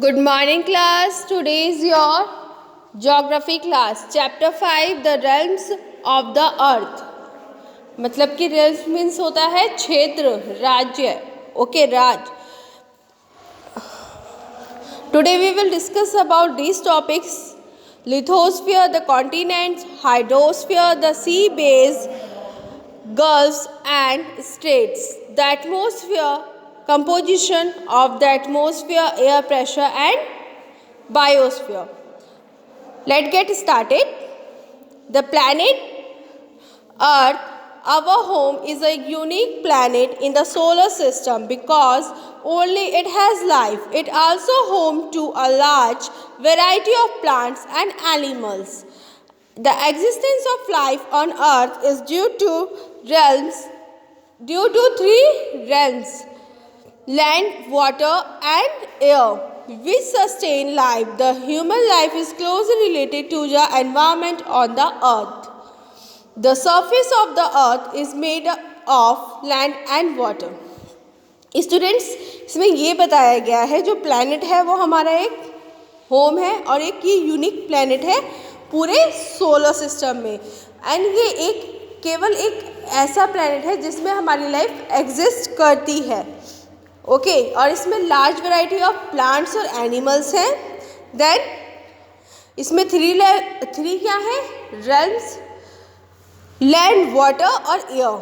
Good morning class. Today is your geography class. Chapter 5 The realms of the earth. मतलब कि realms means होता है क्षेत्र, राज्य. Okay, Raj. Today we will discuss about these topics: lithosphere, the continents; hydrosphere, the sea base, gulfs and straits; the atmosphere, composition of the atmosphere, air pressure and biosphere. Let's get started. The planet Earth, our home, is a unique planet in the solar system because only it has life. It also home to a large variety of plants and animals. The existence of life on Earth is due to three realms: land, water and air, which sustain life. The human life is closely related to the environment on the earth. The surface of the earth is made of land and water. Students, इसमें ये बताया गया है जो planet है वो हमारा एक होम है और एक ये यूनिक प्लैनेट है पूरे सोलर सिस्टम में. एंड ये एक केवल एक ऐसा प्लैनेट है जिसमें हमारी लाइफ एग्जिस्ट करती है. ओके और इसमें लार्ज वैरायटी ऑफ प्लांट्स और एनिमल्स हैं. देन इसमें थ्री क्या है? रेल्म्स, लैंड, वाटर और एयर.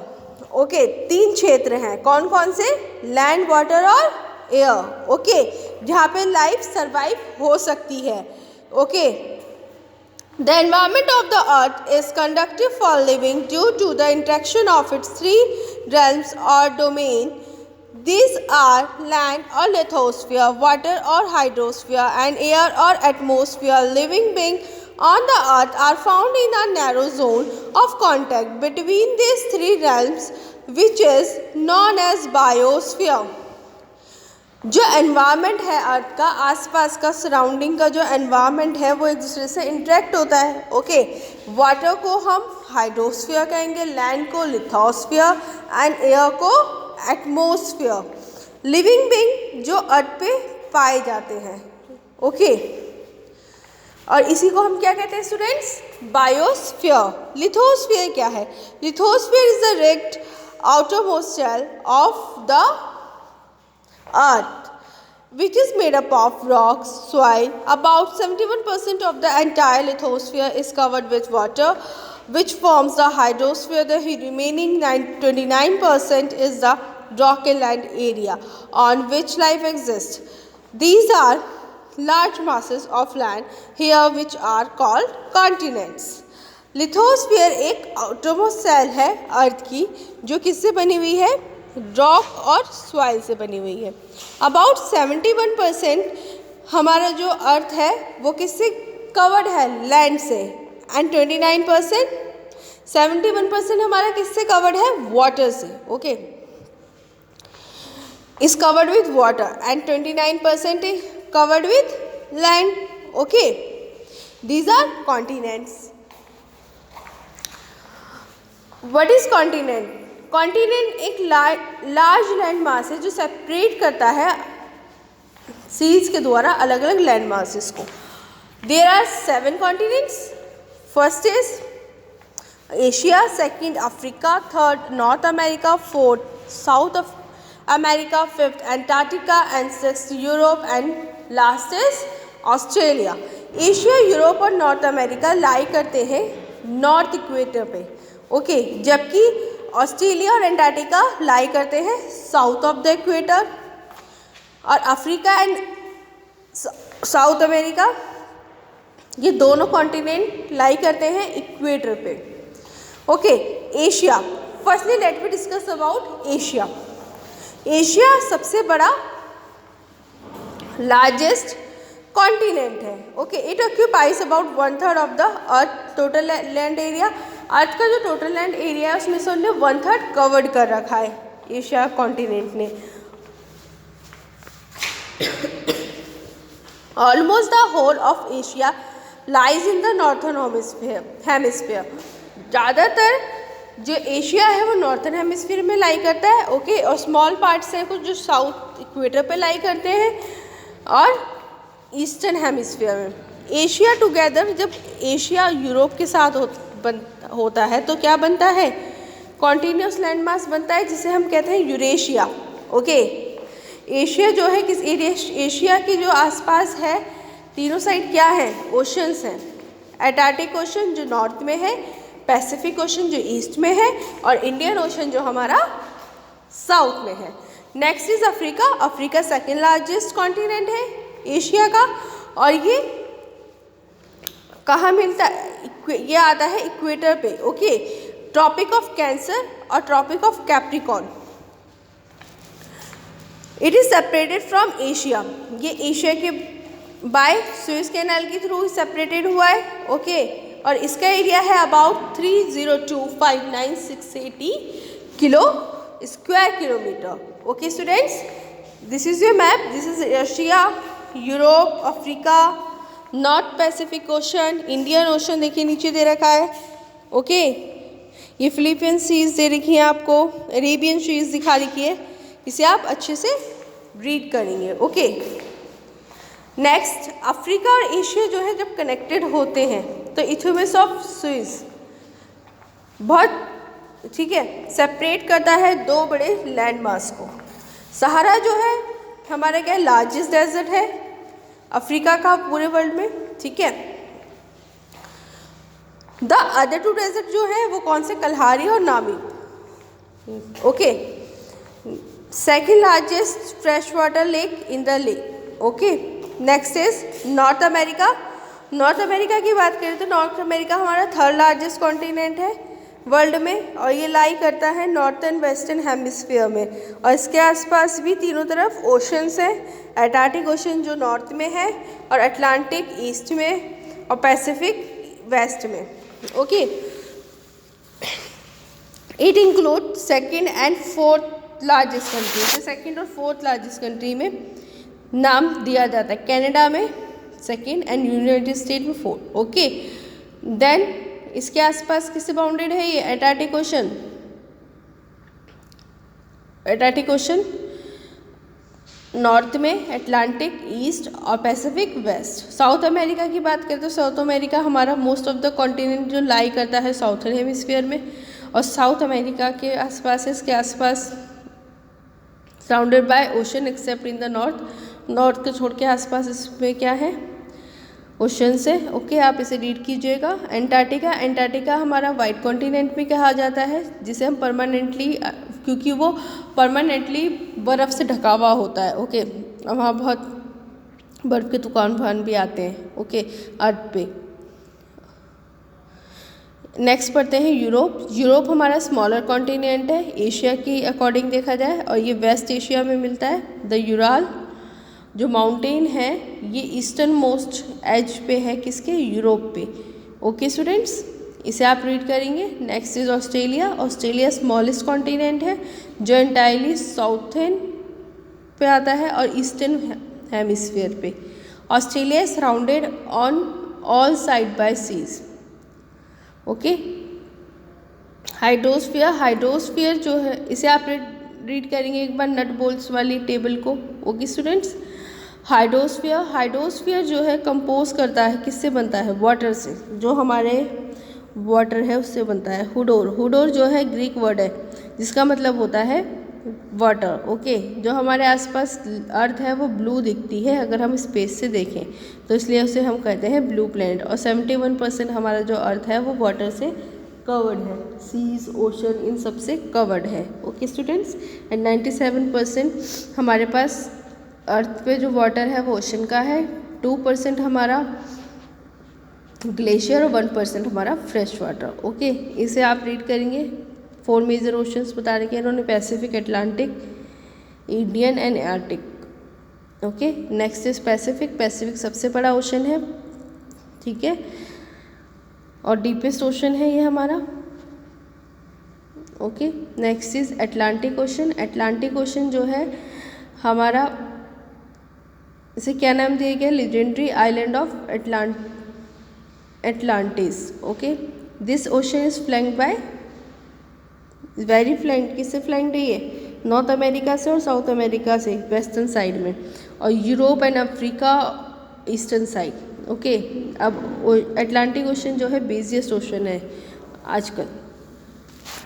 ओके तीन क्षेत्र हैं. कौन कौन से? लैंड, वाटर और एयर. ओके जहाँ पे लाइफ सरवाइव हो सकती है. Okay The environment of the earth is conducive for living due to the interaction of its three realms or domain. These are land or lithosphere, water or hydrosphere, and air or atmosphere. Living beings on the earth are found in a narrow zone of contact between these three realms, which is known as biosphere. जो environment है अर्थ का, आसपास का surrounding का जो environment है वो एक दूसरे से इंटरेक्ट होता है. ओके वाटर को हम हाइड्रोस्फीयर कहेंगे, लैंड को लिथोस्फीयर एंड एयर को एटमॉस्फेयर. लिविंग बीइंग जो अर्थ पे पाए जाते हैं. ओके और इसी को हम क्या कहते हैं स्टूडेंट्स? बायोस्फीयर. लिथोस्फीयर क्या है? Lithosphere is the rigged outermost shell of the earth, which is made up of rocks, soil. About 71% of the entire lithosphere is covered with water, which forms the hydrosphere. The remaining 29% is the rocky land area on which life exists. These are large masses of land here which are called continents. Lithosphere एक outermost cell है अर्थ की जो किससे बनी हुई है? Rock और soil से बनी हुई है. अबाउट 71% हमारा जो अर्थ है वो किससे कवर्ड है? लैंड से. एंड 71% हमारा किससे कवर्ड है? वाटर से. Okay is covered with water and 29% is covered with land. Okay these are continents. What is continent? Continent एक लार्ज लैंड मास है जो सेपरेट करता है सीज के द्वारा अलग अलग लैंड मासेस को. There are 7 continents. First is Asia, second Africa, third North America, fourth South America, fifth Antarctica and sixth Europe and last is Australia. Asia, Europe और नॉर्थ अमेरिका लाई करते हैं north equator पे. Okay जबकि Australia और Antarctica lie करते हैं south of the equator. और Africa and South America ये दोनों कॉन्टिनेंट लाई करते हैं इक्वेटर पे. Okay Asia. Firstly late me discuss about Asia. Asia सबसे बड़ा लार्जेस्ट कॉन्टिनेंट है. Okay it occupies about 1/3 of the earth total land area. Earth का जो टोटल लैंड एरिया है उसमें से उन्होंने 1/3 कवर्ड कर रखा है एशिया कॉन्टिनेंट ने. Almost the whole of Asia lies in the northern hemisphere. ज़्यादातर जो एशिया है वो नॉर्थर्न हेमिस्फीयर में लाई करता है. ओके और स्मॉल पार्ट्स हैं कुछ जो साउथ इक्वेटर पे लाई करते हैं. और ईस्टर्न हेमिस्फीयर में। एशिया टुगेदर, जब एशिया यूरोप के साथ होता है तो क्या बनता है, कॉन्टिन्यूस लैंडमास बनता है जिसे हम कहते हैं यूरेशिया। ओके, एशिया जो है किस एशिया के जो आसपास है तीनों साइड क्या है, ओशंस हैं। एंटार्क्टिक ओशन जो नॉर्थ में है, पैसिफिक ओशन जो ईस्ट में है, और इंडियन ओशन जो हमारा साउथ में है। Next is Africa. Africa second largest continent है एशिया का, और ये कहाँ मिलता है, ये आता है इक्वेटर पे। ओके, ट्रॉपिक ऑफ कैंसर और Tropic of Capricorn. It is separated from Asia, ये एशिया के बाय सुएज कैनाल के थ्रू सेपरेटेड हुआ है। ओके, और इसका एरिया है about 30259,680 kilo square kilometre. Okay students, this is your map. This is Asia, Europe, Africa, North Pacific Ocean, Indian Ocean देखिए नीचे दे रखा है। ओके, ये फिलिपियन सीज दे रखी है आपको, अरेबियन सीज दिखा रखी है, इसे आप अच्छे से रीड करेंगे। ओके, नेक्स्ट अफ्रीका और एशिया जो है जब कनेक्टेड होते हैं तो इथोपिया ऑफ सुएज बहुत ठीक है सेपरेट करता है दो बड़े लैंड मास को। सहारा जो है हमारा क्या लार्जेस्ट डेजर्ट है अफ्रीका का पूरे वर्ल्ड में, ठीक है। द अदर टू डेजर्ट जो है वो कौन से, कल्हारी और नामी। Okay, second largest fresh water lake in the lake. Okay, next is north America. North America की बात करें तो नॉर्थ अमेरिका हमारा थर्ड लार्जेस्ट कॉन्टिनेंट है वर्ल्ड में, और ये लाई करता है नॉर्थन वेस्टर्न हेमिस्फीयर में, और इसके आसपास भी तीनों तरफ ओशंस हैं। एंटार्क्टिक ओशन जो नॉर्थ में है, और अटलांटिक ईस्ट में, और पैसिफिक वेस्ट में। Okay, it include second and fourth largest country, तो सेकेंड और फोर्थ लार्जेस्ट कंट्री में नाम दिया जाता है, कनाडा में सेकेंड एंड यूनाइटेड स्टेट में फोर्थ। ओके, देन इसके आसपास किससे बाउंडेड है ये, Antarctic ocean. Antarctic ocean north में, अटलांटिक ईस्ट और पैसिफिक वेस्ट। साउथ अमेरिका की बात करें तो साउथ अमेरिका हमारा मोस्ट ऑफ द कॉन्टिनेंट जो लाई करता है साउथर्न हेमिस्फीयर में, और साउथ अमेरिका के आसपास इसके आसपास surrounded by ocean accept in the north. North को छोड़ के आसपास इसमें क्या है, ओशन से। ओके, आप इसे रीड कीजिएगा। एंटार्क्टिका, एंटार्क्टिका हमारा वाइट कॉन्टिनेंट भी कहा जाता है, जिसे हम परमानेंटली, क्योंकि वो परमानेंटली बर्फ़ से ढका हुआ होता है। ओके, वहाँ बहुत बर्फ़ के तूफान भी आते हैं। ओके, अर्थ पे। नेक्स्ट पढ़ते हैं यूरोप। यूरोप हमारा स्मॉलर कॉन्टिनेंट है एशिया की अकॉर्डिंग देखा जाए, और ये वेस्ट एशिया में मिलता है। द यूराल जो माउंटेन है ये ईस्टर्न मोस्ट एज पे है, किसके, यूरोप पे। ओके स्टूडेंट्स, इसे आप रीड करेंगे। Next is Australia. Australia smallest continent है जो एंटायरली साउथर्न पे आता है और ईस्टर्न हेमिस्फीयर पे। Australia is surrounded on all side by seas. Okay, hydrosphere, hydrosphere जो है इसे आप रीड करेंगे एक बार नट बोल्ट्स वाली टेबल को। ओके स्टूडेंट्स, हाइड्रोस्फीयर, हाइड्रोस्फीयर जो है कंपोज करता है, किससे बनता है, वाटर से, जो हमारे वाटर है उससे बनता है। हुडोर, हुडोर जो है ग्रीक वर्ड है जिसका मतलब होता है वाटर। ओके, जो हमारे आसपास अर्थ है वो ब्लू दिखती है अगर हम स्पेस से देखें, तो इसलिए उसे हम कहते हैं ब्लू प्लैनेट। और 71% हमारा जो अर्थ है वो वाटर से कवर्ड है, सीज, ओशन, इन सब से कवर्ड है। ओके स्टूडेंट्स, एंड 97% हमारे पास अर्थ पे जो वाटर है वो ओशन का है, 2% हमारा ग्लेशियर और 1% हमारा फ्रेश वाटर। ओके, इसे आप रीड करेंगे। 4 मेजर ओशंस बता रखे हैं इन्होंने, Pacific, Atlantic, Indian and Arctic. Okay, next is Pacific. Pacific सबसे बड़ा ओशन है, ठीक है, और डीपेस्ट ओशन है ये हमारा। Okay, next is Atlantic Ocean. Atlantic Ocean जो है हमारा, इसे क्या नाम दिया गया, legendary island of Atlantis. Okay, this ocean is flanked by, very flanked, किससे फ्लैंक्ड है ये, नॉर्थ अमेरिका से और साउथ अमेरिका से वेस्टर्न साइड में, और Europe and Africa eastern side, okay. अब अटलांटिक ओशन जो है बिजिएस्ट ओशन है आजकल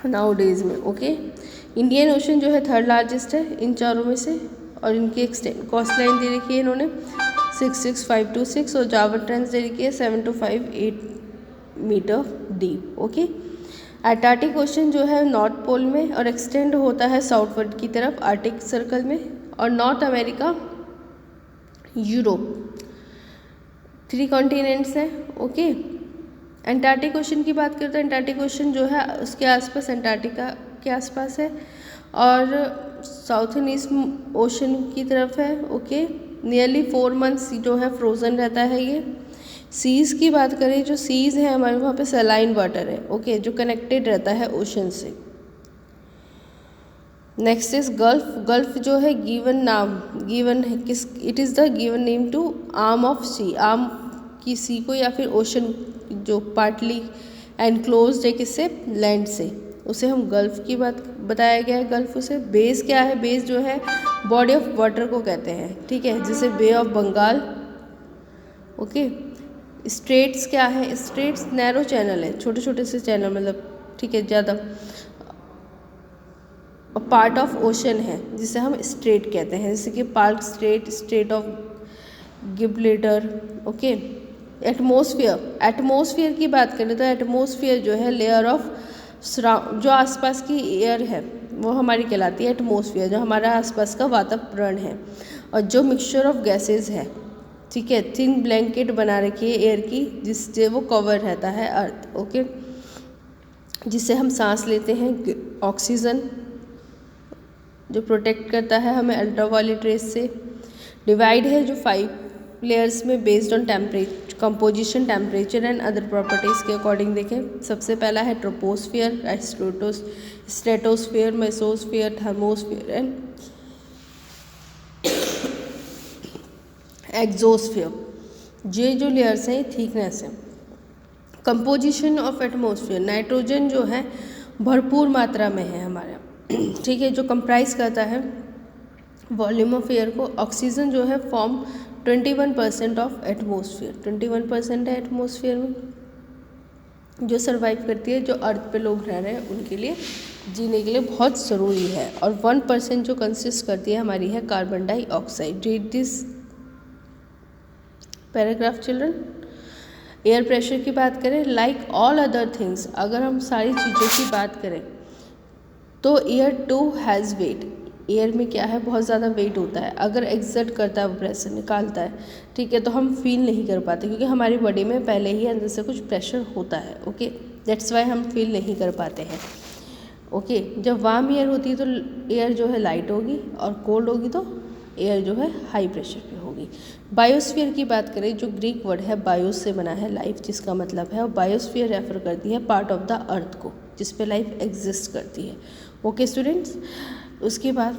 नाउ डेज में, ओके। इंडियन ओशन जो है थर्ड लार्जेस्ट है इन चारों में से, और इनकी कोस्ट लाइन दे रखी है इन्होंने 66526, और जावा ट्रेंच दे रखी है 7258 metre deep, okay. Antarctic Ocean जो है नॉर्थ पोल में और एक्सटेंड होता है साउथवर्ड की तरफ आर्टिक सर्कल में, और नॉर्थ अमेरिका, यूरोप, 3 कॉन्टिनेंट्स हैं, ओके। अंटार्कटिक ओशन की बात करते हैं, अंटार्कटिक ओशन जो है उसके आसपास अंटार्कटिका के आसपास है, और साउथर्न ईस्ट ओशन की तरफ है, ओके। नियरली 4 मंथ्स जो है फ्रोज़न रहता है ये। सीज़ की बात करें, जो सीज़ है हमारे वहाँ पे सलाइन वाटर है, ओके, जो कनेक्टेड रहता है ओशन से। Next is gulf. गल्फ जो है गिवन नाम, गिवन है किस, it is the given name to arm of sea, arm की सी को या फिर ओशन जो पार्टली एनक्लोज्ड है किससे, लैंड से, उसे हम गल्फ की बात बताया गया है। गल्फ उसे बेस क्या है, बेस जो है बॉडी ऑफ वाटर को कहते हैं, ठीक है, जैसे बे ऑफ बंगाल, ओके। स्ट्रेट्स क्या है, स्ट्रेट्स नैरो चैनल है, छोटे छोटे से चैनल, मतलब ठीक है, ज़्यादा पार्ट ऑफ ओशन है जिसे हम स्ट्रेट कहते हैं, जैसे कि Palk strait, strait of Gibraltar, okay. Atmosphere, atmosphere की बात करें तो एटमॉस्फेयर जो है लेयर ऑफ जो आसपास की एयर है वो हमारी कहलाती है एटमॉस्फेयर, जो हमारा आसपास का वातावरण है, और जो मिक्सचर ऑफ गैसेस है, ठीक है, थिन ब्लैंकेट बना रखी है एयर की जिससे वो कवर रहता है अर्थ, ओके, जिससे हम सांस लेते हैं, ऑक्सीजन जो प्रोटेक्ट करता है हमें अल्ट्रावायलेट रेस से। डिवाइड है जो 5 लेयर्स में based on temperature, composition, temperature and other properties के अकॉर्डिंग देखें। सबसे पहला है troposphere, stratosphere, mesosphere, thermosphere and exosphere. ये जो लेयर्स हैं थिकनेस है। कंपोजिशन ऑफ एटमॉस्फेयर, नाइट्रोजन जो है भरपूर मात्रा में है हमारा, ठीक है, जो कंप्राइज करता है वॉल्यूम ऑफ एयर को। ऑक्सीजन जो है फॉर्म 21% ऑफ एटमॉस्फेयर, 21% है एटमॉस्फेयर में, जो सर्वाइव करती है, जो अर्थ पे लोग रह रहे हैं उनके लिए जीने के लिए बहुत ज़रूरी है। और 1% जो कंसिस्ट करती है हमारी है carbon dioxide. Read this paragraph children. Air pressure की बात करें, लाइक ऑल अदर थिंग्स, अगर हम सारी चीज़ों की बात करें तो air too has weight, air में क्या है बहुत ज़्यादा वेट होता है, अगर एग्जर्ट करता है वो प्रेशर निकालता है, ठीक है, तो हम फील नहीं कर पाते क्योंकि हमारी बॉडी में पहले ही अंदर से कुछ प्रेशर होता है, ओके, दैट्स वाई हम फील नहीं कर पाते हैं, ओके। जब वार्म एयर होती है तो एयर जो है लाइट होगी, और कोल्ड होगी तो एयर जो है हाई प्रेशर पे होगी। बायोस्फीयर की बात करें, जो ग्रीक वर्ड है बायोस से बना है लाइफ, जिसका मतलब है, और बायोस्फीयर रेफर करती है पार्ट ऑफ द अर्थ को जिस पे लाइफ एग्जिस्ट करती है, ओके स्टूडेंट्स। उसके बाद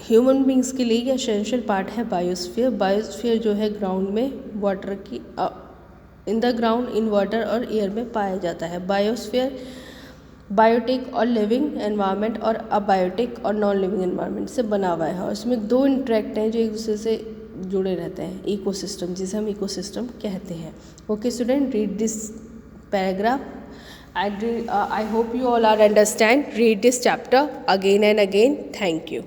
ह्यूमन बींग्स के लिए एसेंशियल पार्ट है बायोस्फीयर। बायोस्फीयर जो है ग्राउंड में वाटर की in the ground, in water और एयर में पाया जाता है। बायोस्फीयर बायोटिक और लिविंग एनवायरनमेंट और अबायोटिक और नॉन लिविंग एनवायरनमेंट से बना हुआ है, और इसमें 2 इंटरेक्ट हैं जो एक दूसरे से जुड़े रहते हैं, इकोसिस्टम, जिसे हम इकोसिस्टम कहते हैं, okay student. Read this paragraph. I hope you all are understand. Read this chapter again and again. Thank you.